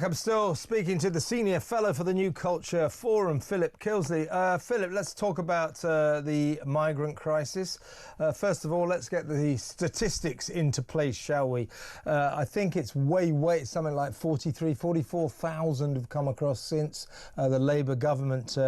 I'm still speaking to the Senior Fellow for the New Culture Forum, Philip Kilsley. Philip, let's talk about the migrant crisis. First of all, let's get the statistics into place, shall we? I think it's something like 44,000 have come across since the Labour government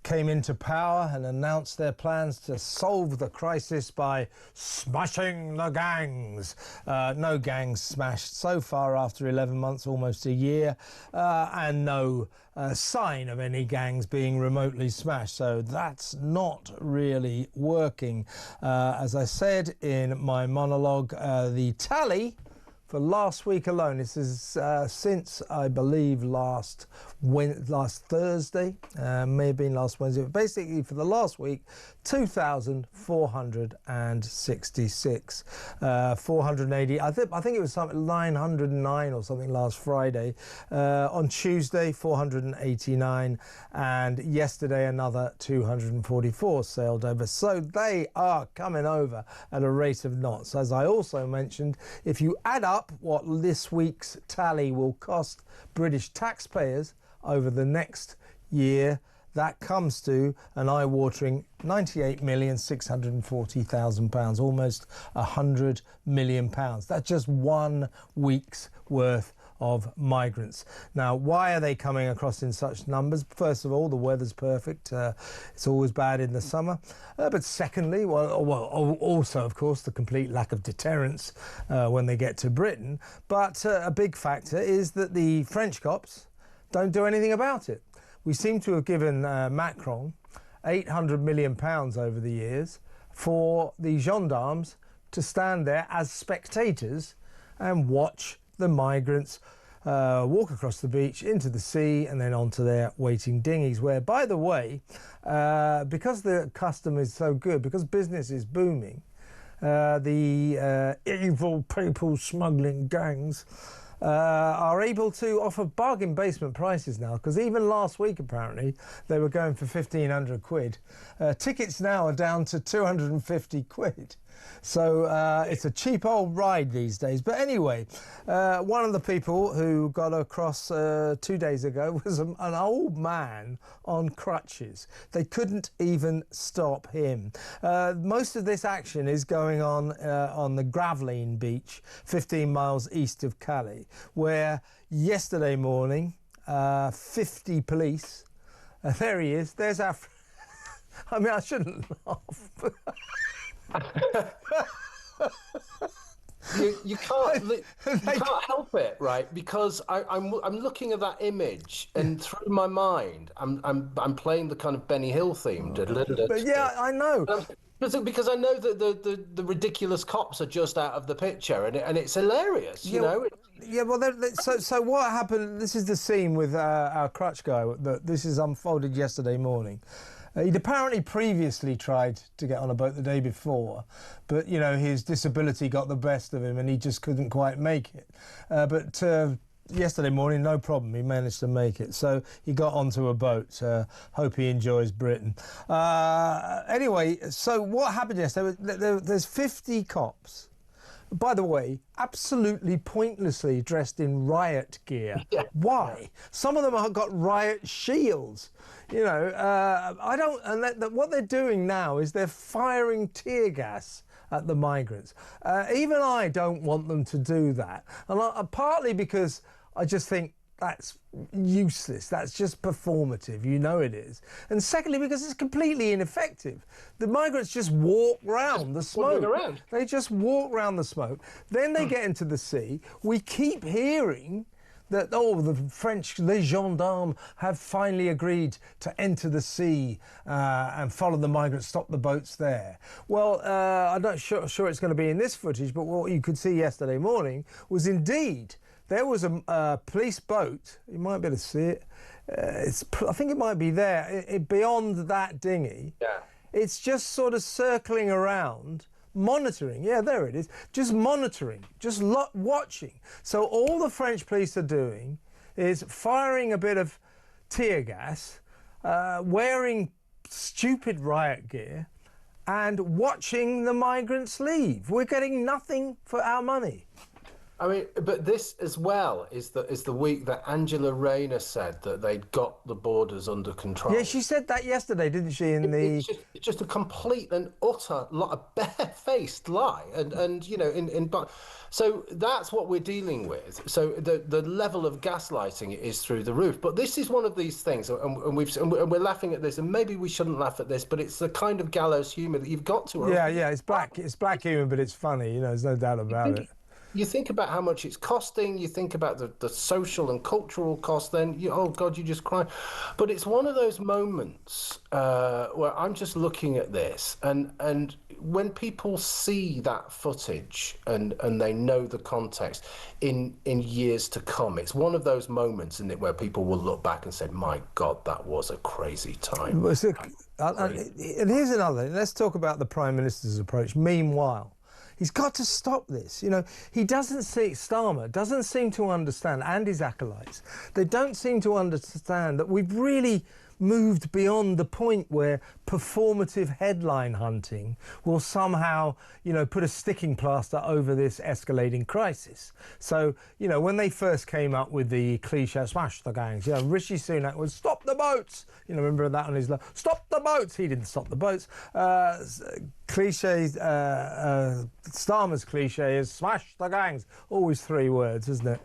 came into power and announced their plans to solve the crisis by smashing the gangs. No gangs smashed so far after 11 months, almost a year, and no sign of any gangs being remotely smashed. So that's not really working. As I said in my monologue, the tally for last week alone, this is since, I believe, last Thursday, may have been last Wednesday, but basically for the last week, 2,466, 480, I think it was something 909 or something last Friday. On Tuesday, 489, and yesterday another 244 sailed over. So they are coming over at a rate of knots. As I also mentioned, if you add up what this week's tally will cost British taxpayers over the next year, that comes to an eye-watering £98,640,000, almost £100 million. That's just 1 week's worth of migrants. Now, why are they coming across in such numbers? First of all, the weather's perfect. It's always bad in the summer. But secondly, also, of course, the complete lack of deterrence when they get to Britain. But a big factor is that the French cops don't do anything about it. We seem to have given Macron £800 million over the years for the gendarmes to stand there as spectators and watch the migrants walk across the beach into the sea and then onto their waiting dinghies, where, by the way, because the custom is so good, because business is booming, the evil people smuggling gangs are able to offer bargain basement prices now, because even last week apparently they were going for 1,500 quid. Tickets now are down to 250 quid. So it's a cheap old ride these days. But anyway, one of the people who got across 2 days ago was an old man on crutches. They couldn't even stop him. Most of this action is going on the Gravelines beach, 15 miles east of Calais, where yesterday morning, 50 police, there he is, there's our... I mean, I shouldn't laugh. You can't help it, right? Because I'm looking at that image, and through my mind, I'm playing the kind of Benny Hill theme. But yeah, I know. Because I know that the ridiculous cops are just out of the picture, and it's hilarious, you know. Yeah, well, so what happened? This is the scene with our crutch guy. This is unfolded yesterday morning. He'd apparently previously tried to get on a boat the day before, but, you know, his disability got the best of him and he just couldn't quite make it. But yesterday morning, no problem, he managed to make it. So he got onto a boat. Hope he enjoys Britain. Anyway, so what happened yesterday? There's 50 cops, by the way, absolutely pointlessly dressed in riot gear. Yeah. Why? Some of them have got riot shields. You know, and what they're doing now is they're firing tear gas at the migrants. Even I don't want them to do that. And partly because I just think that's useless. That's just performative. You know it is. And secondly, because it's completely ineffective. The migrants just walk round the smoke. They just walk round the smoke. Then they get into the sea. We keep hearing that, oh, les gendarmes have finally agreed to enter the sea and follow the migrants, stop the boats there. Well, I'm not sure it's going to be in this footage, but what you could see yesterday morning was indeed there was a police boat. You might be able to see it. I think it might be there, beyond that dinghy. Yeah. It's just sort of circling around, monitoring. Yeah, there it is. Just monitoring, just watching. So all the French police are doing is firing a bit of tear gas, wearing stupid riot gear, and watching the migrants leave. We're getting nothing for our money. I mean, but this as well is the week that Angela Rayner said that they'd got the borders under control. Yeah, she said that yesterday, didn't she? It's just a complete and utter a barefaced lie, and you know, but so that's what we're dealing with. So the level of gaslighting is through the roof. But this is one of these things, and we're laughing at this, and maybe we shouldn't laugh at this, but it's the kind of gallows humour that you've got to. Yeah, it's black humour, but it's funny. You know, there's no doubt about it. You think about how much it's costing, you think about the social and cultural cost, then, oh God, you just cry. But it's one of those moments where I'm just looking at this, and when people see that footage and they know the context in years to come, it's one of those moments, isn't it, where people will look back and say, my God, that was a crazy time. And here's another thing. Let's talk about the Prime Minister's approach. Meanwhile, he's got to stop this. You know, Starmer doesn't seem to understand, and his acolytes, they don't seem to understand that we've really moved beyond the point where performative headline hunting will somehow, you know, put a sticking plaster over this escalating crisis. So, you know, when they first came up with the cliche, smash the gangs, you know, Rishi Sunak was stop the boats. You know, remember that on his stop the boats. He didn't stop the boats. Starmer's cliche is smash the gangs. Always 3 words, isn't it?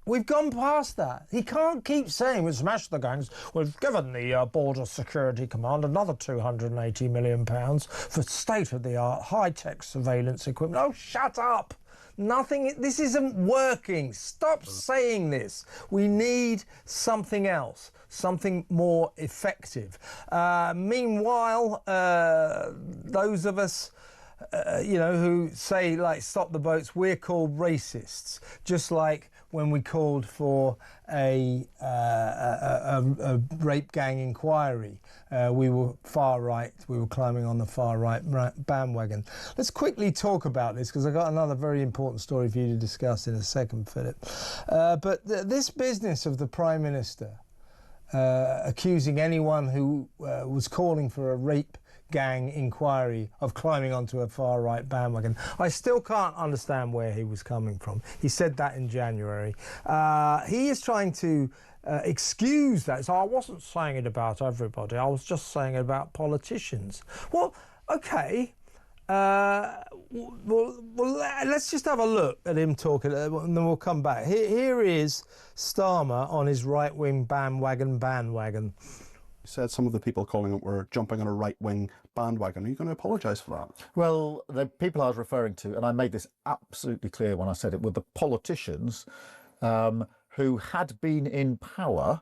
We've gone past that. He can't keep saying we've smashed the gangs. We've given the Border Security Command another £280 million for state-of-the-art high-tech surveillance equipment. Oh, shut up. Nothing. This isn't working. Stop saying this. We need something else, something more effective. Meanwhile, those of us you know, who say, like, stop the boats, we're called racists, just like when we called for a rape gang inquiry. We were far right, we were climbing on the far right bandwagon. Let's quickly talk about this, because I've got another very important story for you to discuss in a second, Philip. But this business of the Prime Minister accusing anyone who was calling for a rape gang inquiry of climbing onto a far-right bandwagon. I still can't understand where he was coming from. He said that in January. He is trying to excuse that. So I wasn't saying it about everybody. I was just saying it about politicians. Well, okay. Well, let's just have a look at him talking, and then we'll come back. Here is Starmer on his right-wing bandwagon. You said some of the people calling it were jumping on a right-wing bandwagon. Are you going to apologise for that? Well, the people I was referring to, and I made this absolutely clear when I said it, were the politicians who had been in power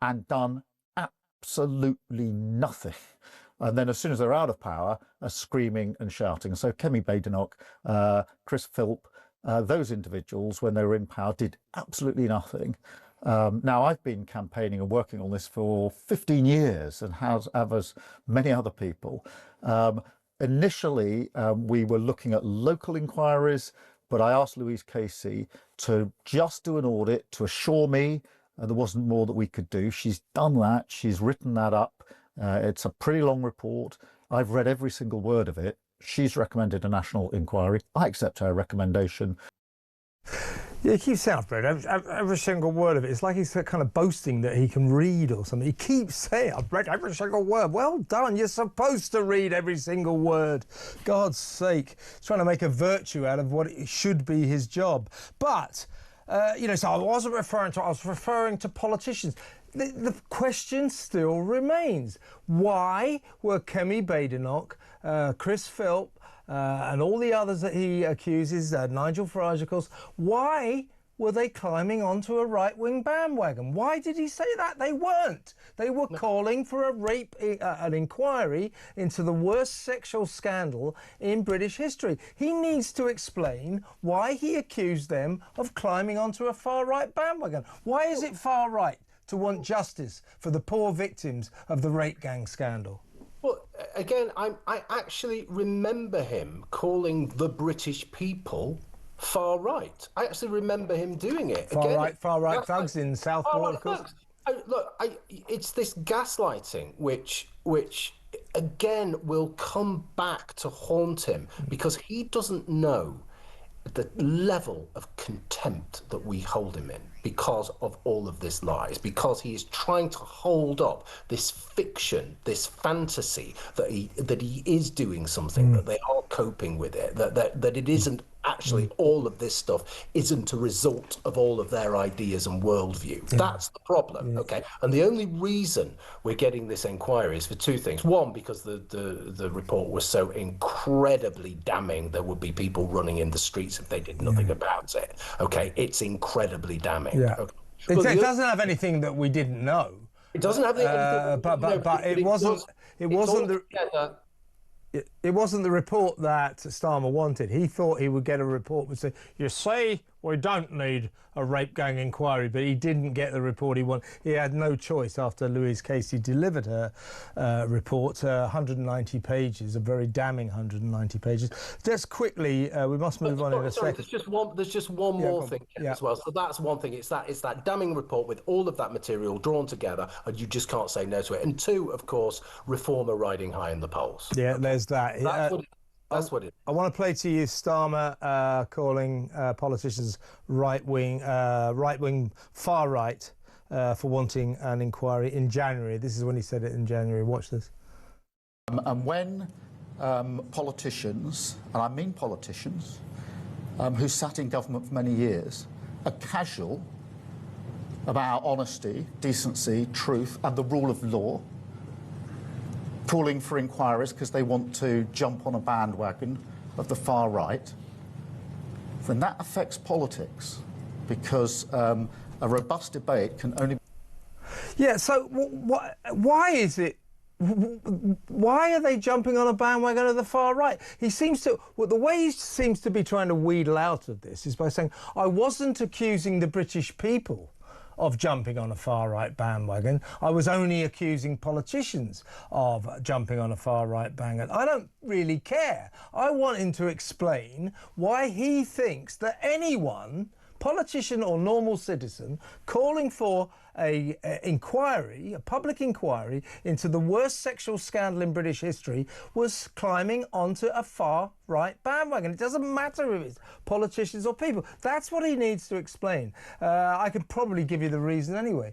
and done absolutely nothing. And then as soon as they're out of power, are screaming and shouting. So Kemi Badenoch, Chris Philp, those individuals, when they were in power, did absolutely nothing. Now, I've been campaigning and working on this for 15 years, and have as many other people. Initially, we were looking at local inquiries, but I asked Louise Casey to just do an audit to assure me there wasn't more that we could do. She's done that. She's written that up. It's a pretty long report. I've read every single word of it. She's recommended a national inquiry. I accept her recommendation. Yeah, he keeps saying, every single word of it. It's like he's kind of boasting that he can read or something. He keeps saying, I've read every single word. Well done, you're supposed to read every single word. God's sake. He's trying to make a virtue out of what it should be his job. But, you know, so I wasn't referring to, I was referring to politicians. The question still remains. Why were Kemi Badenoch, Chris Philp, and all the others that he accuses, Nigel Farage, of course, why were they climbing onto a right-wing bandwagon? Why did he say that? They weren't. They were calling for an inquiry into the worst sexual scandal in British history. He needs to explain why he accused them of climbing onto a far-right bandwagon. Why is it far-right to want justice for the poor victims of the rape gang scandal? Well, again, I actually remember him calling the British people far right. I actually remember him doing it. Far right thugs in Southport, of course. It's this gaslighting which again will come back to haunt him, because he doesn't know the level of contempt that we hold him in because of all of this lies, because he is trying to hold up this fiction, this fantasy that he is doing something, that they are coping with it, that it isn't actually all of this stuff isn't a result of all of their ideas and worldview. That's the problem, okay? And the only reason we're getting this inquiry is for two things. One, because the report was so incredibly damning, there would be people running in the streets if they did nothing about it, okay? It's incredibly damning. Yeah. Okay? It doesn't have anything that we didn't know. It doesn't have anything, but it wasn't the report that Starmer wanted. He thought he would get a report that would say, you see, we don't need a rape gang inquiry, but he didn't get the report he wanted. He had no choice after Louise Casey delivered her report, 190 pages, a very damning 190 pages. Just quickly, we must move on in a second. There's just one more thing as well. So that's one thing. It's that damning report with all of that material drawn together, and you just can't say no to it. And two, of course, reformer riding high in the polls. Yeah, there's that. That's what it is. I want to play to you Starmer calling politicians right-wing, far right, for wanting an inquiry in January. This is when he said it in January. Watch this. And when politicians, and I mean politicians, who sat in government for many years, are casual about honesty, decency, truth, and the rule of law, calling for inquiries because they want to jump on a bandwagon of the far right, then that affects politics, because a robust debate can only... Yeah, so why is it... Why are they jumping on a bandwagon of the far right? He seems to... Well, the way he seems to be trying to wheedle out of this is by saying, I wasn't accusing the British people of jumping on a far-right bandwagon. I was only accusing politicians of jumping on a far-right bandwagon. I don't really care. I want him to explain why he thinks that anyone, politician or normal citizen, calling for a public inquiry into the worst sexual scandal in British history was climbing onto a far-right bandwagon. It doesn't matter if it's politicians or people. That's what he needs to explain. I could probably give you the reason anyway,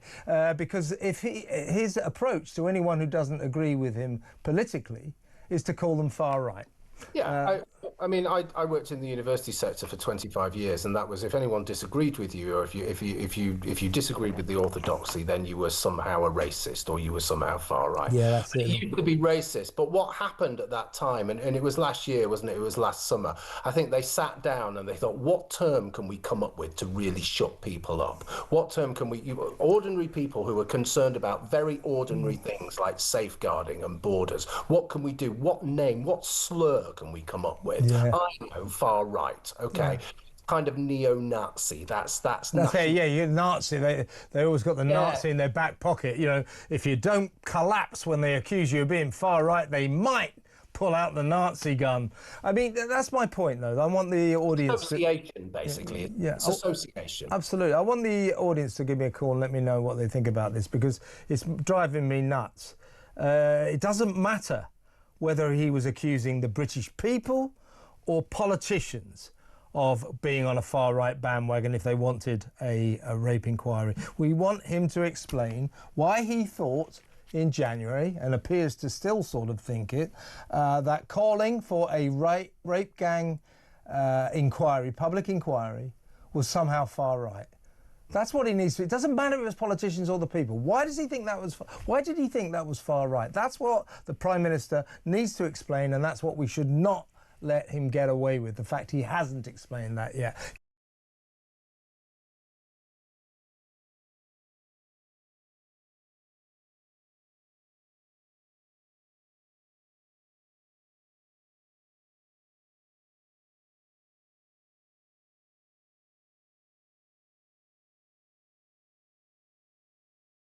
because if his approach to anyone who doesn't agree with him politically is to call them far-right. Yeah, I mean, I worked in the university sector for 25 years, and that was if anyone disagreed with you, or if you disagreed with the orthodoxy, then you were somehow a racist, or you were somehow far right. Yeah, that's it. You could be racist, but what happened at that time, and it was last year, wasn't it? It was last summer. I think they sat down and they thought, what term can we come up with to really shut people up? What term can we? Ordinary people who are concerned about very ordinary things like safeguarding and borders. What can we do? What name? What slur can we come up with? Yeah. I know, far right, okay. Yeah. Kind of neo-Nazi. That's it. Yeah, you're Nazi. They always got the Nazi in their back pocket. You know, if you don't collapse when they accuse you of being far right, they might pull out the Nazi gun. I mean, that's my point, though. I want the audience association, basically. Yeah, it's association. Absolutely. I want the audience to give me a call and let me know what they think about this, because it's driving me nuts. It doesn't matter whether he was accusing the British people or politicians of being on a far-right bandwagon if they wanted a rape inquiry. We want him to explain why he thought in January, and appears to still sort of think it, that calling for a rape gang inquiry, public inquiry, was somehow far-right. That's what he needs to. It doesn't matter if it's politicians or the people. Why does he think that was? Why did he think that was far right? That's what the Prime Minister needs to explain, and that's what we should not let him get away with. The fact he hasn't explained that yet.